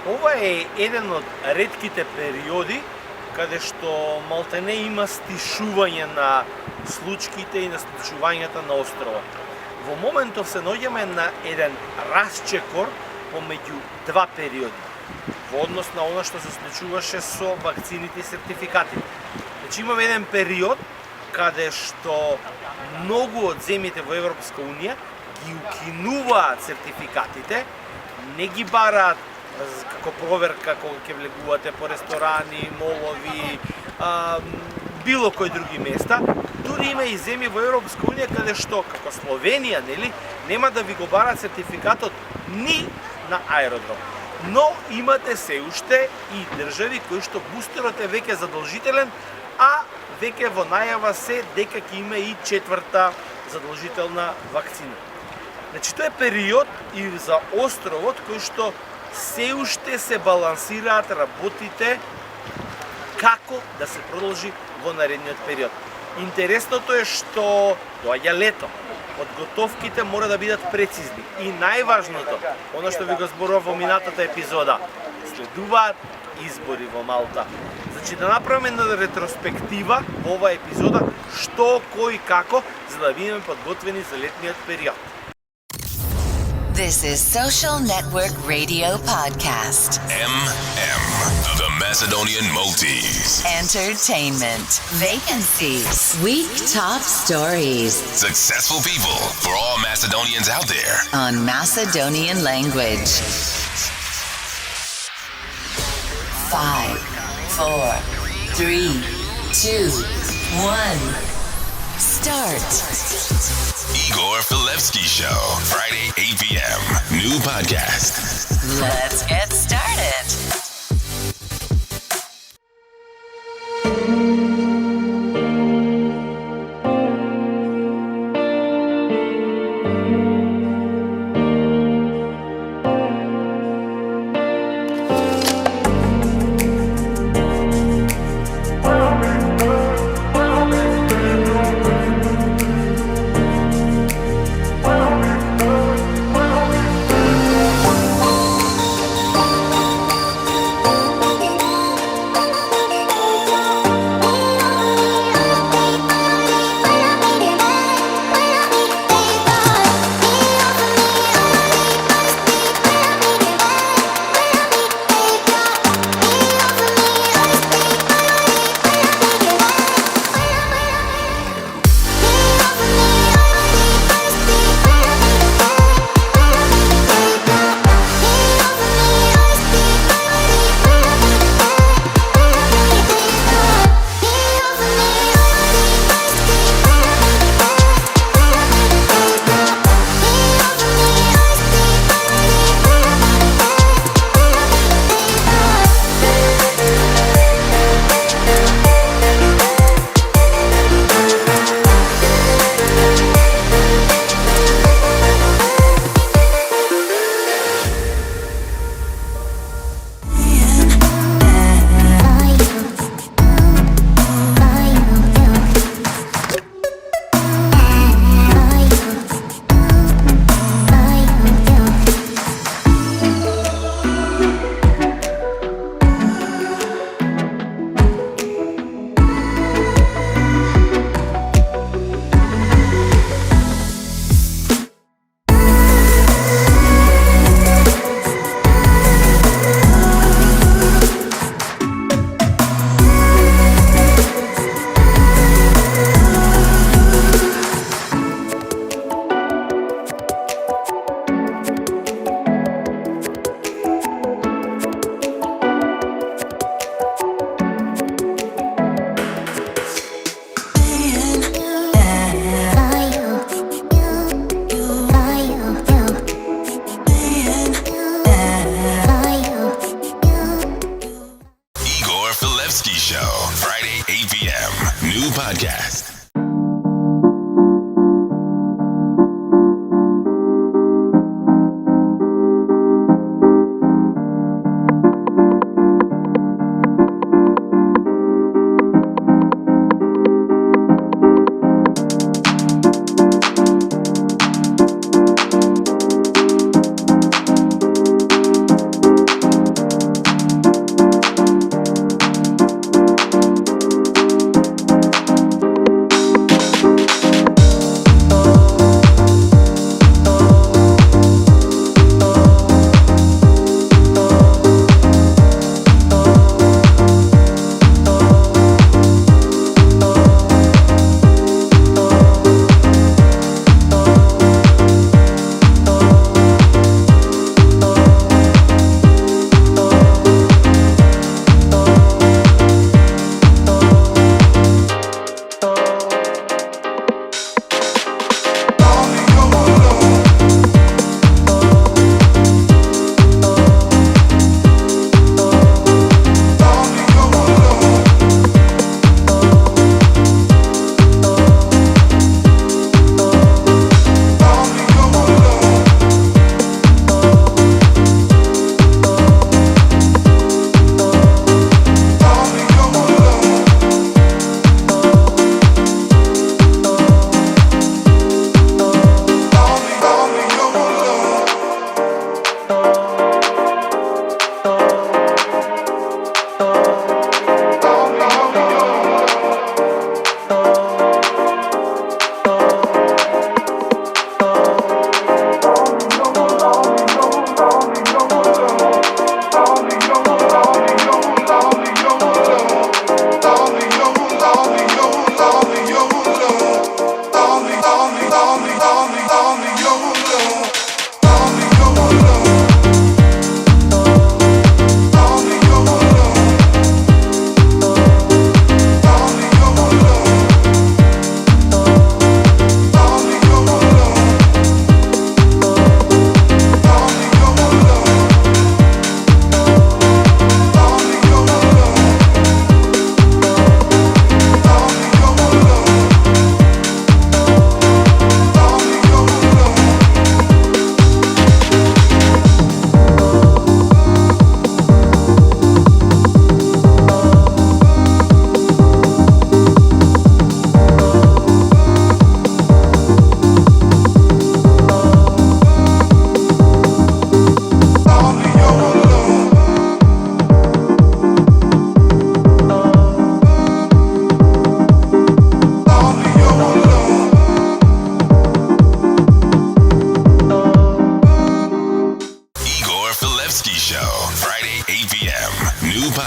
Ова е еден од ретките периоди каде што малтене има стишување на случките и на случувањата на островот. Во моментов се наоѓаме на еден расчекор помеѓу два периоди во однос на она што се случуваше со вакцините и сертификатите. Значи имаме еден период каде што многу од земјите во Европска Унија ги укинуваат сертификатите, не ги бараат како проверка кога ќе влегувате по ресторани, молови, било кои други места. Дури има и земји во Европска Унија каде што, како Словенија, нели, нема да ви го бараат сертификатот ни на аеродром. Но имате се уште и држави кои што бустерот е веќе задолжителен, а веќе во најава се дека ќе има и четврта задолжителна вакцина. Значи тоа е период и за островот кој што се уште се балансираат работите како да се продолжи во наредниот период. Интересното е што доаѓа лето. Подготовките мора да бидат прецизни и најважното, оно што ви го зборував во минатата епизода, следуваат избори во Малта. Значи да направиме една ретроспектива во оваа епизода што, кој, како, за да бидеме подготвени за летниот период. This is Social Network Radio Podcast. The Macedonian Maltese. Entertainment. Vacancies. Week top stories. Successful people for all Macedonians out there. On Macedonian language. 5, 4, 3, 2, 1. Start. Igor Filevsky Show. Friday, 8 p.m. New podcast. Let's get started. podcast.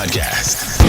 Podcast.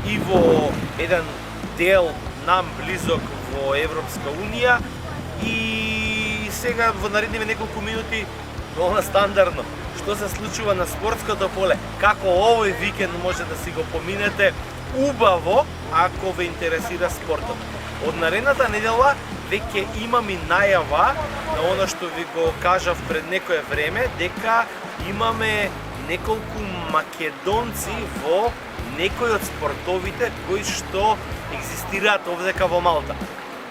И во еден дел нам близок во Европска Унија и сега во наредниве неколку минути много стандардно што се случува на спортското поле, како овој викенд може да си го поминете убаво ако ве интересира спортот. Од наредната недела веќе имам и најава на она што ви го кажав пред некое време, дека имаме неколку македонци во некои од спортовите кои што екзистираат овдека во Малта.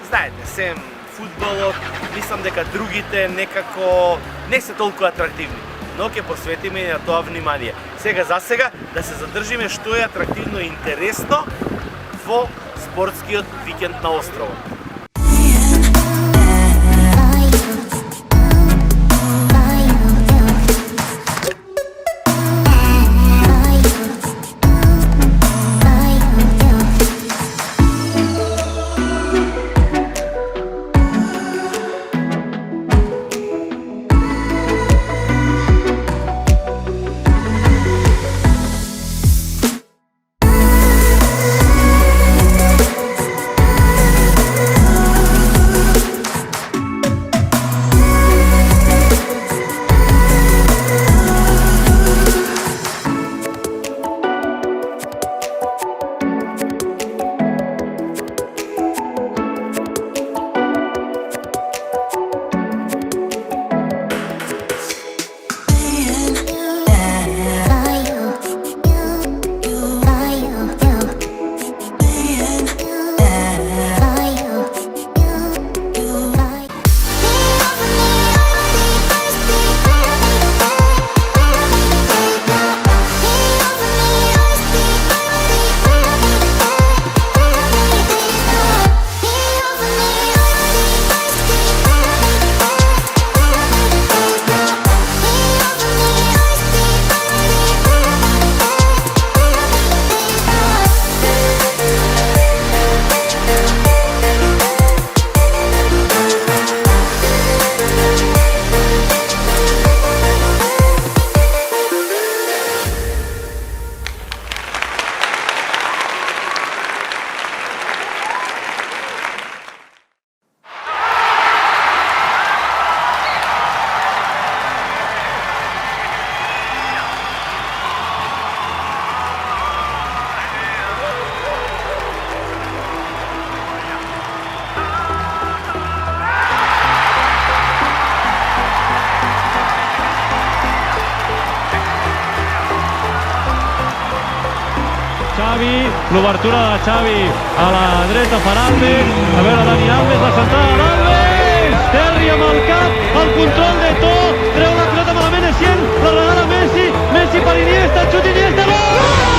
Знаете, сем фудбалот, мислам дека другите некако не се толку атрактивни, но ќе посветиме и на тоа внимание. Сега за сега да се задржиме што е атрактивно и интересно во спортскиот викенд на островот. Xavi, l'obertura de Xavi a la dreta per Alves, a veure Dani Alves, la centrada d'Alves, Terri amb el cap, el control de tot, treu la pilota malament Essien, la regala Messi, Messi per Iniesta, xut Iniesta, gol!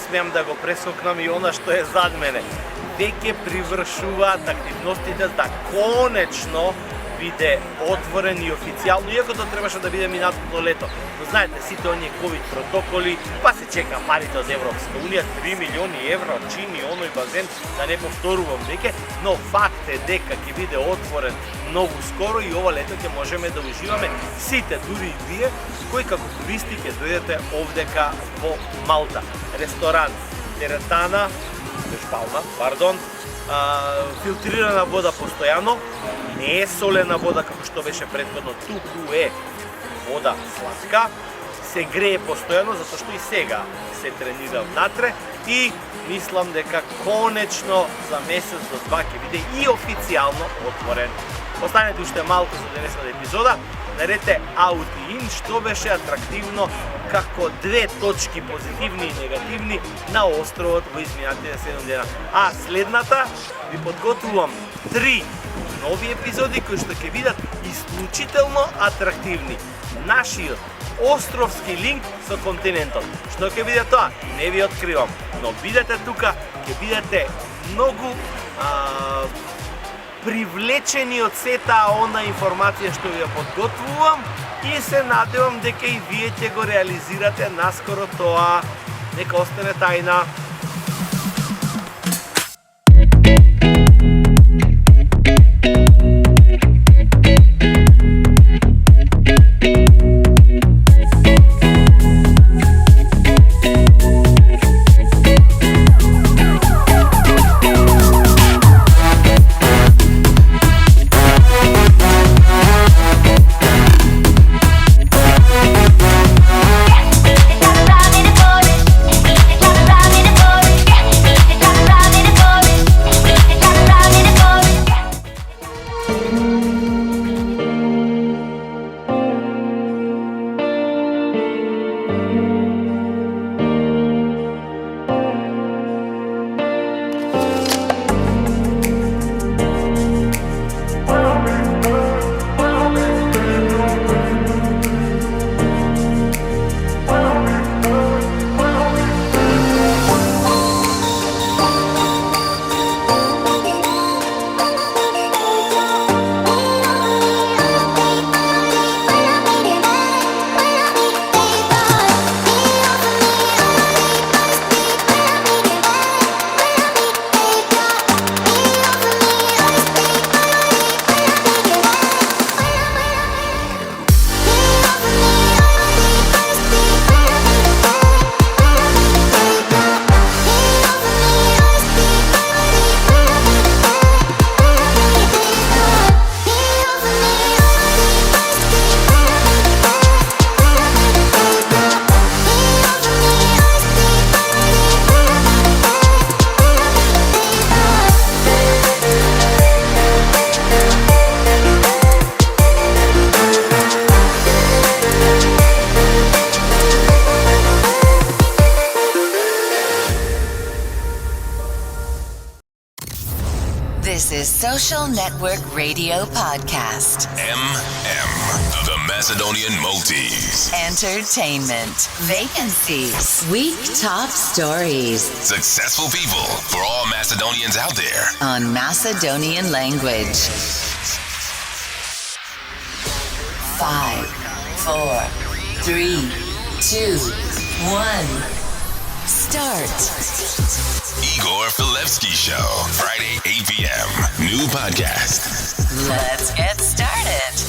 смеам да го пресокнам и она што е зад мене. Веќе привршуваат активностите да конечно биде отворен и официјално, иако тоа требаше да биде минатото лето. Но знаете, сите оние ковид протоколи, па се чека парите од Европска Унија, 3 милиони евро чини оној базен, да не повторувам веќе, но факт е дека ќе биде отворен многу скоро и ова лето ќе можеме да уживаме сите, дури и вие, кои како туристи ќе дојдете овдека во Малта. Ресторан теретана, бешпална, пардон, филтрирана вода постојано, не е солена вода како што беше претходно, туку е вода сладка, се грее постојано, затоа што и сега се тренира внатре и мислам дека конечно за месец до два ќе биде и официјално отворен. Останете уште малку за денешната епизода, нарете Out и In, што беше атрактивно како две точки позитивни и негативни на островот во изминатите 7 дена. А следната ви подготвувам 3 нови епизоди кои што ќе бидат исклучително атрактивни. Нашиот островски линк со континентот. Што ќе биде тоа? Не ви откривам, но бидете тука, ќе бидете многу привлечени од сета она информација што ви ја подготвувам и се надевам дека и вие ќе го реализирате наскоро тоа. Нека остане тајна. This is Social Network Radio Podcast. MM, the Macedonian Maltese. Entertainment. Vacancies. Week top stories. Successful people for all Macedonians out there. On Macedonian language. 5, 4, 3, 2, 1. Start. Igor Filevsky Show, Friday, 8 p.m. New podcast. Let's get started.